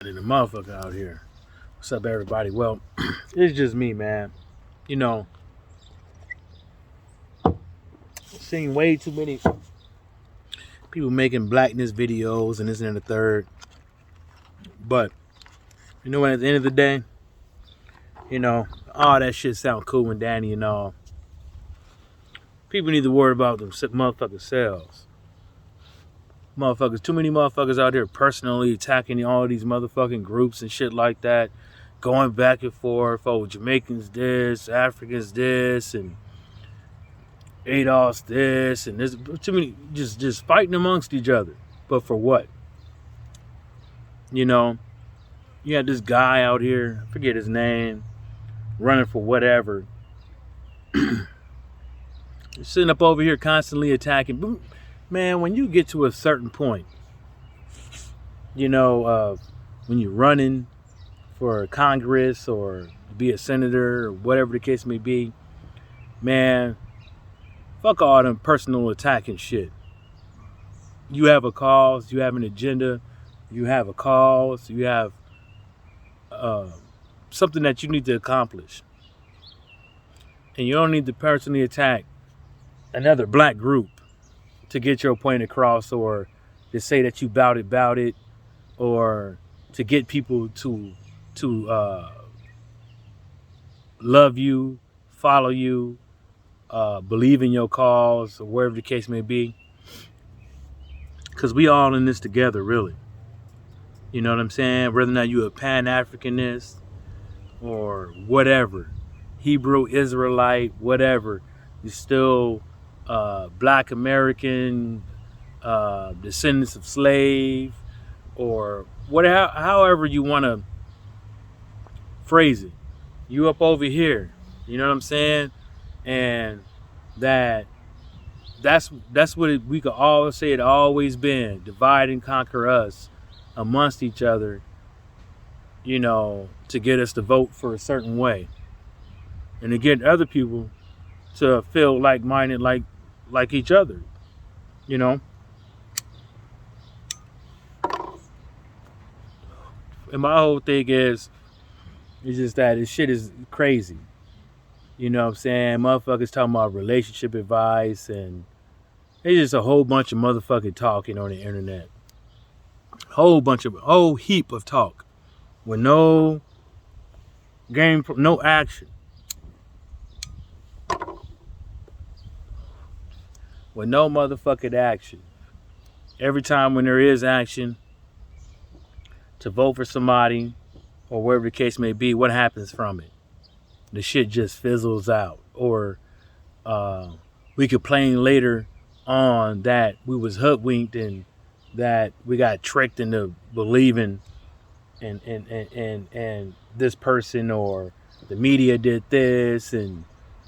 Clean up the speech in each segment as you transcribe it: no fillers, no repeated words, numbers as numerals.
than a motherfucker out here. What's up, everybody? Well, it's just me, man. You know, seeing way too many people making Blackness videos and this and the third. But, you know what, at the end of the day, all that shit sound cool and dandy and all. People need to worry about them motherfucking selves. Too many motherfuckers out there personally attacking all these motherfucking groups and shit like that. Going back and forth, oh, Jamaicans this, Africans this, and ADOS this, and there's too many, just fighting amongst each other. But for what? You had this guy out here, I forget his name, running for whatever. Sitting up over here constantly attacking. Man, when you get to a certain point, when you're running for Congress or be a senator or whatever the case may be, man, fuck all them personal attacking shit. You have a cause, you have an agenda, you have a cause, you have something that you need to accomplish. And you don't need to personally attack another black group to get your point across, or to say that you bout it, or to get people to love you, follow you, believe in your cause, or wherever the case may be. Because we all in this together, really. You know what I'm saying? Whether or not you a Pan-Africanist or whatever, Hebrew, Israelite, whatever, you're still Black American, descendants of slave, or whatever, however you want to phrase it. You up over here, you know what I'm saying? And that's what we could always say it always been: divide and conquer us amongst each other, to get us to vote for a certain way, and to get other people to feel like-minded, like each other, And my whole thing is just that this shit is crazy. You know what I'm saying? Motherfuckers talking about relationship advice, and it's just a whole bunch of motherfucking talking on the internet. Whole heap of talk with no game, no action. With no motherfucking action. Every time when there is action to vote for somebody, or wherever the case may be, what happens from it? The shit just fizzles out. Or we complain later on that we was hoodwinked and that we got tricked into believing and this person or the media did this, and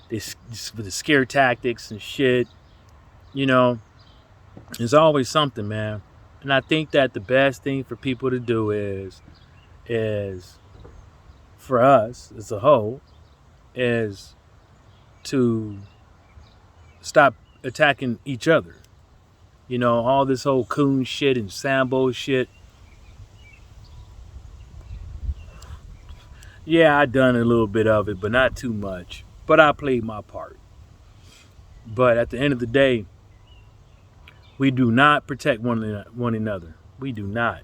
this with the scare tactics and shit. There's always something, man. And I think that the best thing for people to do is for us as a whole, is to stop attacking each other. All this whole coon shit and Sambo shit. Yeah, I done a little bit of it, but not too much. But I played my part. But at the end of the day, we do not protect one another. We do not.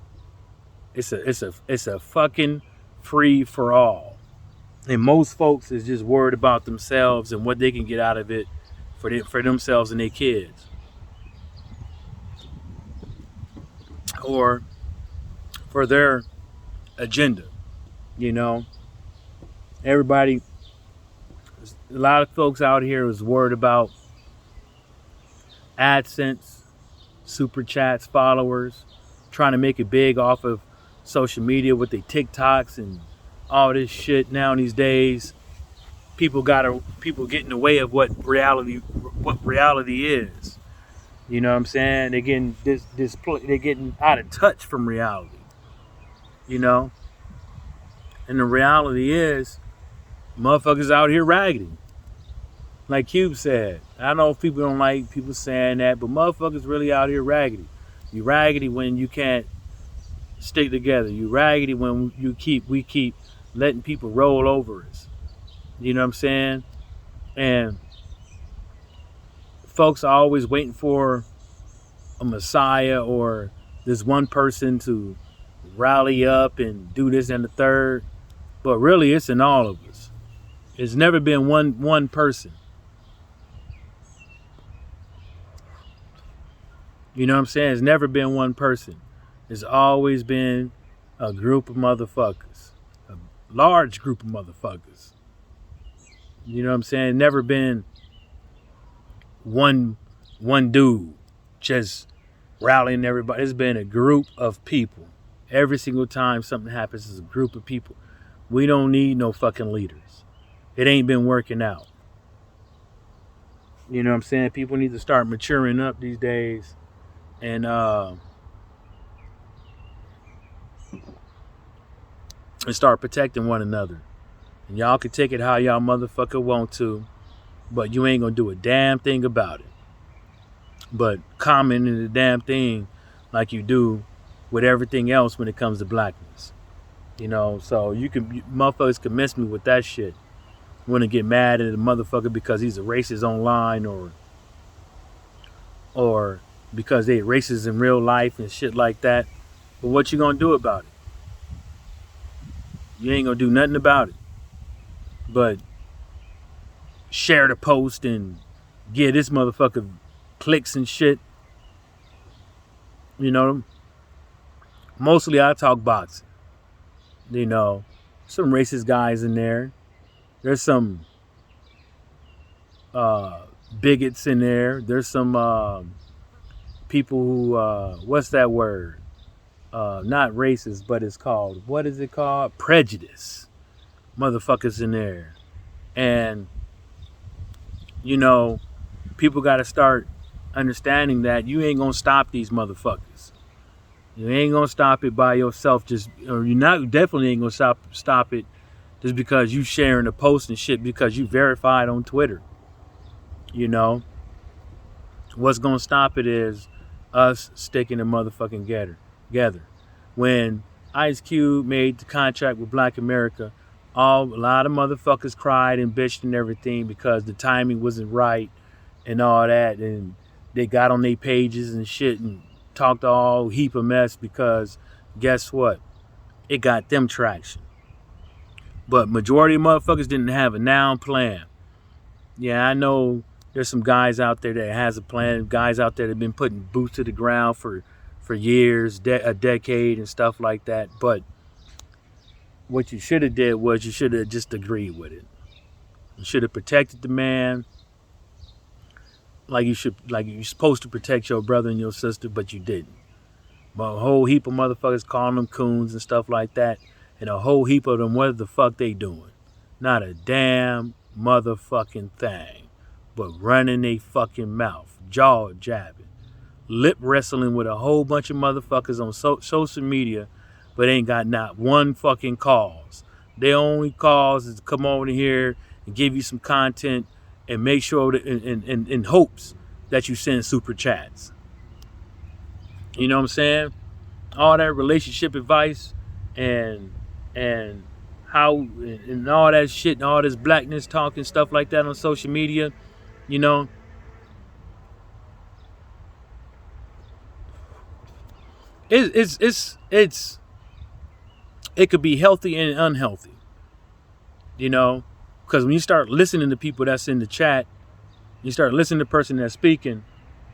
It's a fucking free for all. And most folks is just worried about themselves and what they can get out of it for themselves and their kids. Or for their agenda. Everybody, a lot of folks out here is worried about AdSense, super chats, followers, trying to make it big off of social media with their TikToks and all this shit. Now these days, people get in the way of what reality is. You know what I'm saying? They're getting they're getting out of touch from reality. And the reality is, motherfuckers out here raggedy. Like Cube said, I know if people don't like people saying that, but motherfuckers really out here raggedy. You raggedy when you can't stick together. You raggedy when we keep letting people roll over us. You know what I'm saying? And folks are always waiting for a messiah or this one person to rally up and do this and the third. But really it's in all of us. It's never been one person. You know what I'm saying? It's never been one person. It's always been a group of motherfuckers. A large group of motherfuckers. You know what I'm saying? Never been one dude just rallying everybody. It's been a group of people. Every single time something happens, it's a group of people. We don't need no fucking leaders. It ain't been working out. You know what I'm saying? People need to start maturing up these days and start protecting one another. And y'all can take it how y'all motherfucker want to, but you ain't gonna do a damn thing about it. But commenting the damn thing like you do with everything else when it comes to blackness. You know, so motherfuckers can miss me with that shit. Want to get mad at a motherfucker because he's a racist online or because they racist in real life and shit like that. But what you gonna do about it? You ain't gonna do nothing about it. But share the post and give this motherfucker clicks and shit. You know, mostly I talk boxing. You know, some racist guys in there. There's some bigots in there. There's some people who, what's that word? Not racist, but it's called, what is it called? Prejudice. Motherfuckers in there. And, you know, people got to start understanding that you ain't going to stop these motherfuckers. You ain't going to stop it by yourself. Definitely ain't going to stop it just because you sharing a post and shit because you verified on Twitter. You know, what's going to stop it is us sticking the motherfucking together. When Ice Cube made the contract with Black America, a lot of motherfuckers cried and bitched and everything because the timing wasn't right and all that, and they got on their pages and shit and talked all heap of mess because guess what? It got them traction. But majority of motherfuckers didn't have a noun plan. Yeah, I know there's some guys out there that has a plan, guys out there that have been putting boots to the ground for years, a decade and stuff like that. But what you should have did was you should have just agreed with it. You should have protected the man like you're supposed to protect your brother and your sister, but you didn't. But a whole heap of motherfuckers calling them coons and stuff like that, and a whole heap of them, what the fuck they doing? Not a damn motherfucking thing, but running they fucking mouth, jaw jabbing, lip wrestling with a whole bunch of motherfuckers on social media, but ain't got not one fucking cause. Their only cause is to come over here and give you some content and make sure that in hopes that you send super chats. You know what I'm saying? All that relationship advice and how and all that shit and all this blackness talk and stuff like that on social media, you know. It could be healthy and unhealthy, you know, because when you start listening to people that's in the chat, you start listening to the person that's speaking,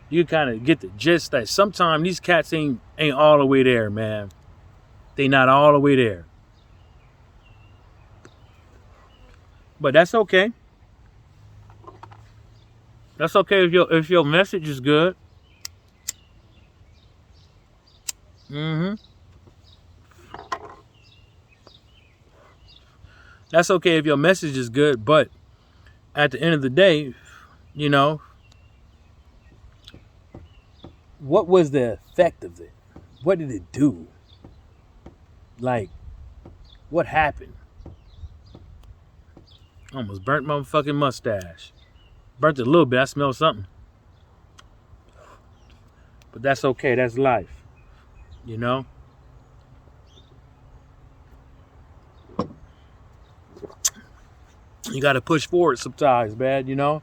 you kind of get the gist that sometimes these cats ain't all the way there, man. They not all the way there. But that's okay. That's okay if your message is good. That's okay if your message is good, but at the end of the day, you know, what was the effect of it? What did it do? Like, what happened? Almost burnt my fucking mustache. Burnt it a little bit. I smell something. But that's okay. That's life. You know? You got to push forward sometimes, man, you know?